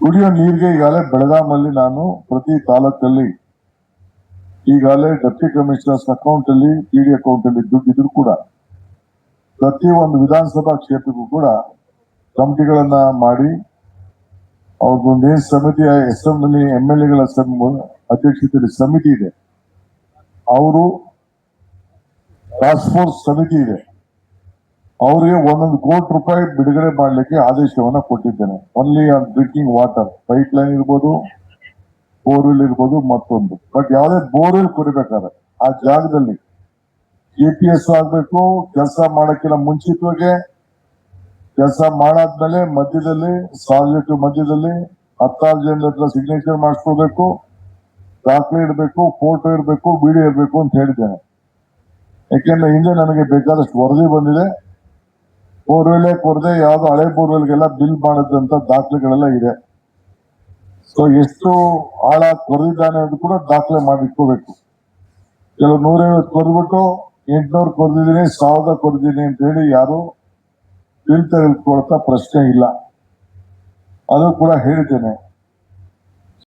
ಕುಡಿಯೋ ನೀರಿಗೆ ಈಗಾಗಲೇ ಬೆಳಗಾಮಲ್ಲಿ ನಾನು ಪ್ರತಿ ತಾಲೂಕಲ್ಲಿ ಈಗಾಗಲೇ ಡೆಪ್ಟಿ ಕಮಿಷನರ್ಸ್ ಅಕೌಂಟ್ ಅಲ್ಲಿ ಪಿಡಿ ಅಕೌಂಟ್ ಅಲ್ಲಿ ದುಡ್ಡಿದ್ರು ಕೂಡ ಪ್ರತಿ ಒಂದು ವಿಧಾನಸಭಾ ಕ್ಷೇತ್ರಕ್ಕೂ ಕೂಡ ಕಮಿಟಿಗಳನ್ನ ಮಾಡಿ ಅವ್ರದ್ದೊಂದೇ ಸಮಿತಿ ಅಸೆಂಬ್ಲಿ MLA ಅಧ್ಯಕ್ಷತೆಯಲ್ಲಿ ಸಮಿತಿ ಇದೆ, ಅವರು ಟಾಸ್ಕ್ ಫೋರ್ಸ್ ಸಮಿತಿ ಇದೆ, ಅವರಿಗೆ 1 ಕೋಟಿ ರೂಪಾಯಿ ಬಿಡುಗಡೆ ಮಾಡಲಿಕ್ಕೆ ಆದೇಶವನ್ನ ಕೊಟ್ಟಿದ್ದೇನೆ. Only on drinking water, pipe line ಇರ್ಬೋದು, ಬೋರ್ವೆಲ್ ಇರ್ಬೋದು, ಮತ್ತೊಂದು. ಬಟ್ ಯಾವುದೇ ಬೋರ್ವೆಲ್ ಕೊಡಬೇಕಾದ್ರೆ ಆ ಜಾಗದಲ್ಲಿ GPS ಆಗ್ಬೇಕು. ಕೆಲಸ ಮಾಡಕ್ಕಿಂತ ಮುಂಚಿತವಾಗಿ ಕೆಲಸ ಮಾಡಾದ್ಮೇಲೆ ಮಧ್ಯದಲ್ಲಿ ಸಾರ್ವಜನಿಕ ಮಧ್ಯದಲ್ಲಿ 10 ಜನರ ಹತ್ರ ಸಿಗ್ನೇಚರ್ ಮಾಡಿಸ್ಕೋಬೇಕು, ದಾಖಲೆ ಇರಬೇಕು, ಫೋಟೋ ಇರಬೇಕು, ವಿಡಿಯೋ ಇರಬೇಕು ಅಂತ ಹೇಳಿದ್ದೇನೆ. ಯಾಕೆಂದ್ರೆ ಹಿಂದೆ ನನಗೆ ಬೇಕಾದಷ್ಟು ವರದಿ ಬಂದಿದೆ. ಬೋರ್ವೆಲ್ಲೇ ಕೊರದೆ ಯಾವ್ದು ಹಳೆ ಬೋರ್ವೆಲ್ಗೆಲ್ಲ ಬಿಲ್ ಮಾಡದಂತ ದಾಖಲೆಗಳೆಲ್ಲ ಇದೆ. ಸೊ ಎಷ್ಟು ಆಳ ಕೊರೆದಿದ್ದಾನೆ ಅದು ಕೂಡ ದಾಖಲೆ ಮಾಡಿಟ್ಕೋಬೇಕು. ಕೆಲವು 150 ಕೊರೆದ್ಬಿಟ್ಟು 800 ಕೊರೆದಿದ್ದೀನಿ, 1000 ಕೊರೆದಿದ್ದೀನಿ ಅಂತ ಹೇಳಿ ಯಾರು ಬಿಲ್ ತೆಗೆದುಕೊಳ್ತಾ ಪ್ರಶ್ನೆ ಇಲ್ಲ. ಅದು ಕೂಡ ಹೇಳಿದ್ದೇನೆ.